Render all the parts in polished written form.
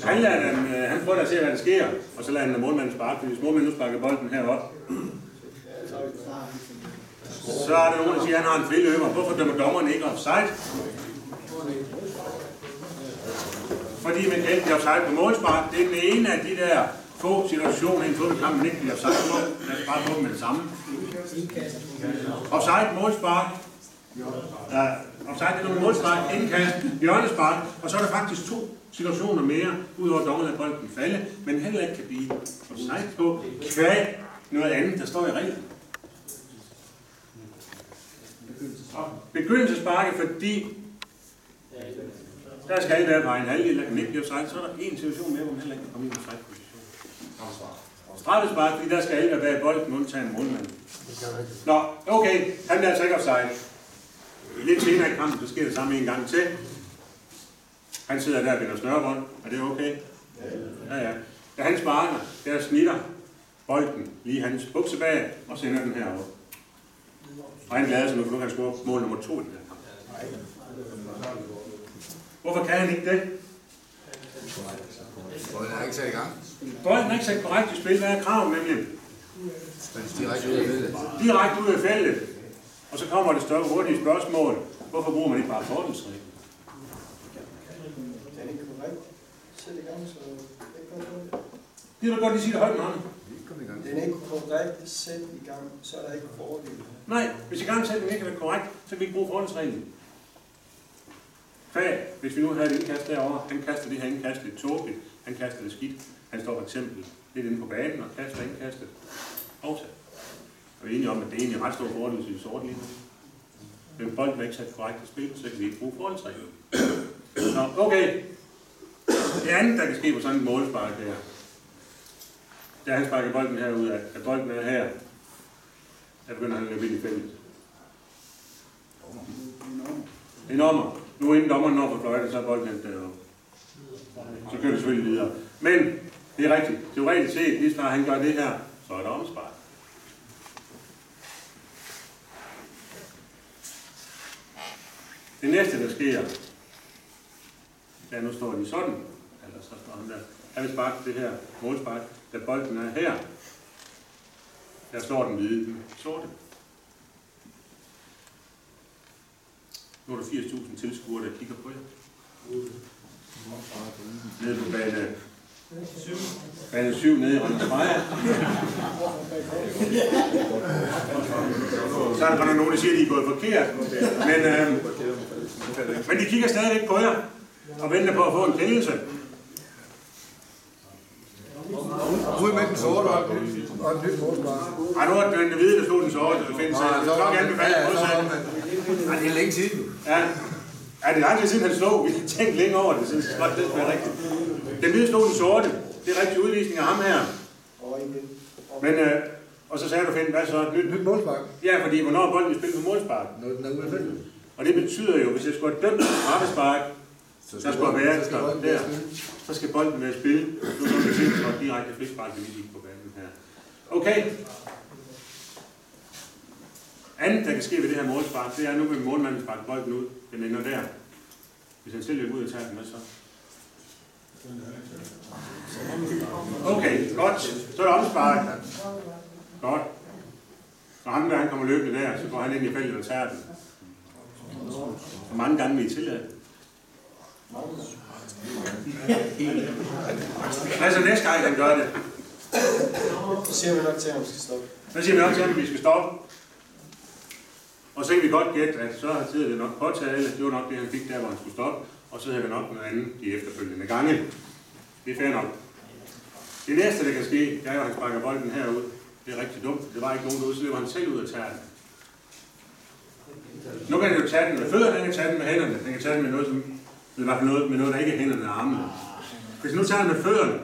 Han prøver at se, hvad der sker, og så lader han målmanden sparke, fordi hvis målmanden nu sparker bolden herop, så er der nogen, der siger, at han har en friløber. Hvorfor dømmer dommeren ikke offside? Fordi man kan ikke blive offside på målspark. Det er den ene af de der få situationer i en fodboldkamp, man ikke bliver offside på. Lad os bare få dem med det samme. Offside, målspark. Offside er nogle målspark, indkast, hjørnespark, og så er der faktisk 2 situationer mere, udover dommeren at bolden falde, men heller ikke kan blive offside på kvæg noget andet, der står i reglerne. Begyndelsesparke, fordi der skal være bare en halvdel, der kan ikke blive offside, så er der en situation mere, hvor man heller ikke kan komme i en offside-position. Straffespark, fordi der skal alle være bolden undtagen målmanden. Nå, okay, han bliver altså ikke offside. Lidt senere i kampen, så sker det samme en gang til. Han sidder der og binder snørebånd. Er det okay? Ja. Da han sparker, der snitter bolden lige hans bukse bag og sender den herover. Og han glæder sig nu, for nu kan han score mål nummer 2 i den her kamp. Hvorfor kan han ikke det? Bolden er ikke sat i gang. Bolden er ikke sat korrekt i spil. Hvad er kravet nemlig? Direkte ud af feltet. Direkte ud af feltet. Og så kommer det større hurtige spørgsmål. Hvorfor bruger man ikke bare fordelsreglen? Det er da godt lige sige det højt med ham. Den er ikke korrekt sæt i gang, så er der ikke fordel. Nej, hvis i gang sætningen ikke er korrekt, så kan vi ikke bruge fordelsreglen. Fag, hvis vi nu havde et indkast derovre, han kaster det her indkast lidt tåbeligt, han kaster det skidt. Han står for eksempel lidt inde på banen og kaster indkastet. Afsat. Og vi er enige om, at det er egentlig ret stor fordel, hvis vi sort lige nu. Men bolden er ikke sat korrekt i spil, så kan vi ikke bruge fordelsreglen. Nå, okay. Det andet, der kan ske på sådan en målspark her, da han sparker bolden herud af, at bolden er her, der begynder han at løbe ind i feltet. En ommer. Nu inden dommeren når på fløjten, så er bolden hentet deroppe. Så kører det selvfølgelig videre. Men det er rigtigt. Teoretisk set, lige snart han gør det her, så er der omspark. Det næste, der sker, ja, nu står de sådan, eller så står han der. Han vil sparke det her målspark, da bolden er her. Der står den hvide, den sorte. Nu er der 80.000 tilskuere, der kigger på jer. Nede på bane 7 nede i Randers Freja. Så er der nogen, der siger, at de er gået forkert. Men de kigger stadigvæk på jer og venter på at få en kendelse. Ud med den sorte og et nyt målspark. Ej, nu er det den hvide, der stod den sorte, der findes. Jeg skal nok anbefale modsat. Nej, det er længe siden. Ja, det er lang tid siden, han slog. Vi har tænkt længe over det, så det skal godt være rigtigt. Den hvide stod den sorte. Det er rigtig udvisning af ham her. Men, og så sagde du, Finn, hvad så? Nyt målspark. Ja, fordi hvornår er bolden i spil på målspark? Når den er ude af feltet. Og det betyder jo, hvis jeg skulle have dømt straffespark, der skulle være der, så skal bolden være i spil. Nu kan vi se, at direkte frispark, vi lige på banen her. Okay. Andet, der kan ske ved det her målspark, det er, nu vil målmanden sparke bolden ud. Den ender der. Hvis han selv løber ud og tager den, hvad så? Okay, godt. Så er det omspark. Godt. Når ham der, han kommer løbende der, så går han ind i feltet og tager den. Hvor mange gange vil I tillade? Altså næste gang, han gør det. Så siger vi nok til, at vi skal stoppe. Så siger vi nok til, at vi skal stoppe. Og så kan vi godt gætte, at så har det nok påtaget. Det var nok det, han fik der, hvor han skulle stoppe. Og så havde det nok noget andet de efterfølgende gange. Det er fair nok. Det næste, der kan ske, det er jo, at han sparker bolden herud. Det er rigtig dumt. Det var ikke nogen derude, så løber han selv ud og tager den. Nu kan han jo tage den med fødderne, den kan tage den med hænderne. Den kan tage den med noget, som, i hvert fald noget, med noget, der ikke er hænderne og armene. Hvis nu tager den med fødderne,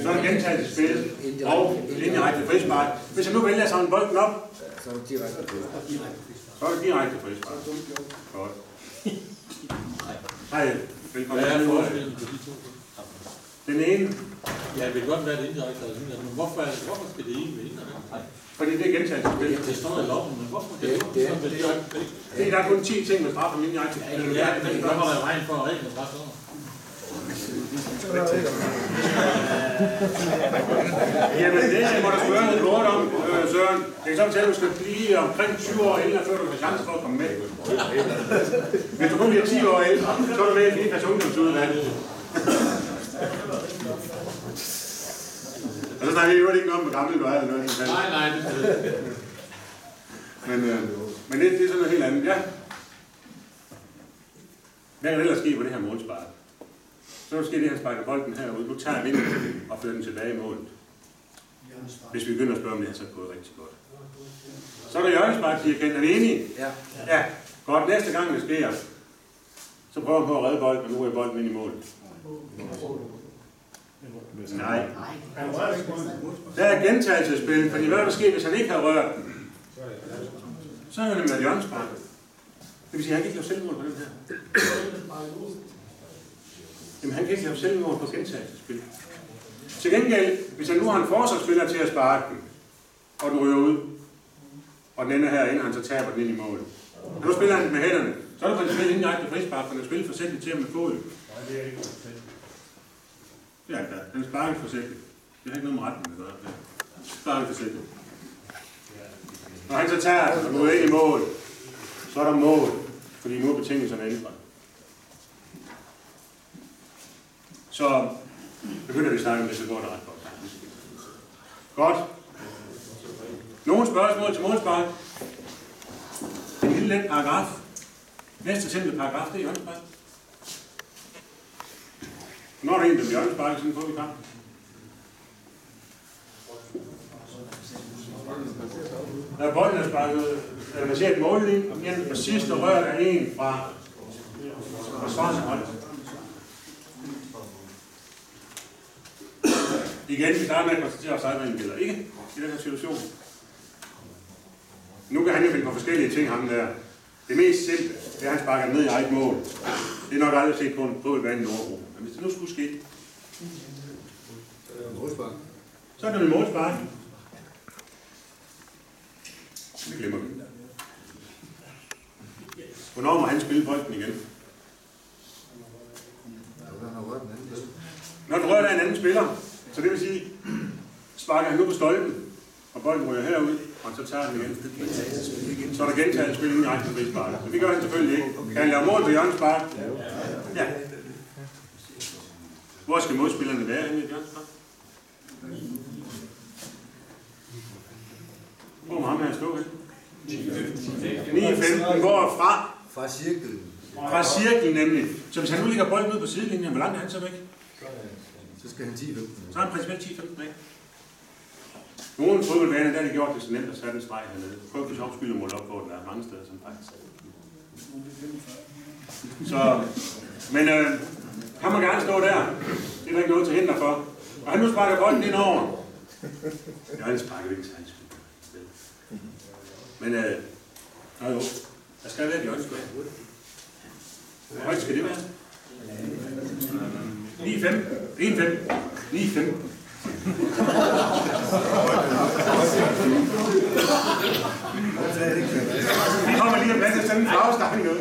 så er der gentagelsesspil og indirekte frispark. Hvis han nu vælger at samle bolden op, Så er det direkte frispark. så er det direkte frispark. Godt. Hej, velkommen til. Den ene. Ja, det vil godt være det indirekte eller indirekte, men hvorfor skal det ene være indirekte? Fordi det er gentagelsesspil. Det står i loven, men hvorfor skal det Det er der kun 10 ting, man straffer indirekte. Ja, men hvad var der i vejen for at reglerne var sådan? Jamen, det må du spørge noget lort om, Søren. Det kan så fortælle, at du skal blive omkring 20 år ældre, før du har chance for at komme med. Hvis du kun bliver 10 år ældre, så er du med i Fikas ungdomsudvalg. Og så snakker vi jo ikke om, hvor gammel du er, eller noget. Nej, det Men det er sådan noget helt andet. Ja. Hvad kan ellers ske på det her målspark? Så sker det, at han sparker bolden herude. Nu tager jeg vinden og fører den tilbage i målet. Hvis vi begynder at spørge om det her, så er det gået rigtig godt. Så er der hjørnespark, siger Kent. Er vi enige? Ja. Ja. Godt. Næste gang det sker, så prøver han på at redde bolden, og nu er bolden ind i målet. Nej. Der er gentagelsesspil, fordi hvad der sker, hvis han ikke har rørt den? Så er det med hjørnespark. Det vil sige, at han kan ikke lave selvmål på den her. Jamen, han kan ikke lave selvmål på gentagelsesspil. Til gengæld, hvis han nu har en forsvarsspiller til at sparke den, og den ryger ud, og den ender herinde, han så taber den ind i målet. Og nu spiller han den med hænderne. Så er det principielt indirekte frispark, for han spiller forsigtigt til ham med foden. Ja, den sparker forsigtigt. Det har ikke noget med retten at gøre. Sparker forsigtigt. Når han så tager den og går ind i mål, så er der mål, fordi nu er betingelserne ændret. Så begynder vi at snakke om det, så går det ret godt. Godt. Nogle spørgsmål til målspark? En lille let paragraf. Næste simple paragraf, det er hjørnespark. Når der er en, der bliver hjørnespark, så får vi kamp. Når bolden er sparket, eller man ser et mållinje, og sidste rør er en fra forsvarets hold. Igen, vi starter med at konstatere, at sejren gælder ikke i den her situation. Nu kan han jo finde på forskellige ting, ham der. Det mest simple, det er, at han sparker ned i eget mål. Det er nok aldrig set på en fodboldbane i Nordbro. Men hvis det nu skulle ske, så er det med målspark. Det glemmer vi. Hvornår må han spille bolden igen? Når du rører af en anden spiller. Så det vil sige, sparker han nu på stolpen, og bolden ryger herud, og så tager han igen. Så er der gentaget spil i rækken frispark. Men det gør han selvfølgelig ikke. Kan han lave mål på hjørnespark? Ja. Hvor skal modspillerne være henne i hjørnespark? Hvor må ham her stå hen? 9-15 går fra? Fra cirklen. Fra cirklen nemlig. Så hvis han nu ligger bolden ud på sidelinjen, hvor langt er han så væk? Så skal han 10-15. Så er han principielt 10-15 væk. Nogle fodboldbaner, der har de gjort det så nemt at sætte en streg hernede. Prøv for sjov skyld at måle op på den, der er mange steder som faktisk. Så, men han må gerne stå der. Det er der ikke noget til hinder for. Og han nu sparker bolden ind over. Ja, han sparker ikke særlig skyld. Men jo, der skal være de øjenskud. Hvor højt skal det være? 9-5. 1-5. 9-5. Vi kommer lige og plads til sådan en flagstang ud.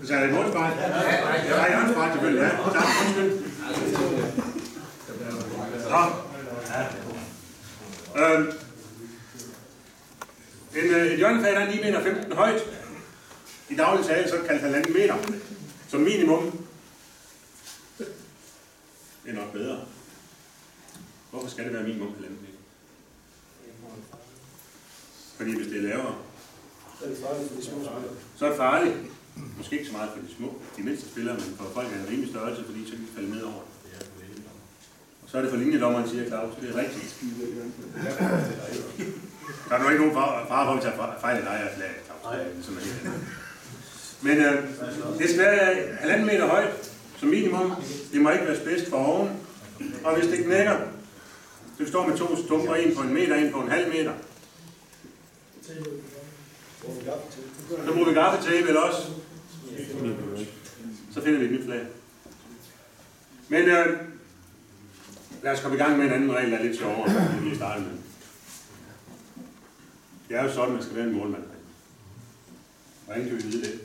Så er det et målspark? Ja, jeg har en spark selvfølgelig, ja. Tak, undskyld. Et hjørnefag, der er 9,15 meter højt. I daglig tale, så kaldt 1,5 meter. Som minimum. Det er nok bedre. Hvorfor skal det være minimum 1,5 meter? Fordi hvis det er lavere, så er det farligt. Måske ikke så meget for de små, de mindste spillere, men for folk er en rimelig størrelse, fordi så kan de falde ned over det. Og så er det for linjedommeren, siger Claus, det er rigtigt. Der er nu ikke nogen far for at tage fejl af dig af flaget, Claus. Men det skal være 1,5 meter højt, som minimum. Det må ikke være spidst for oven. Og hvis det knækker, så vi står med 2 stumper, en på 1 meter, en på 0,5 meter. Så bruger vi gaffetape eller også. Så finder vi et nyt flag. Men lad os komme i gang med en anden regel, der er lidt sjovere, end vi startede med. Det er jo sådan, at der skal være en målmand. Hvordan kan vi vide det?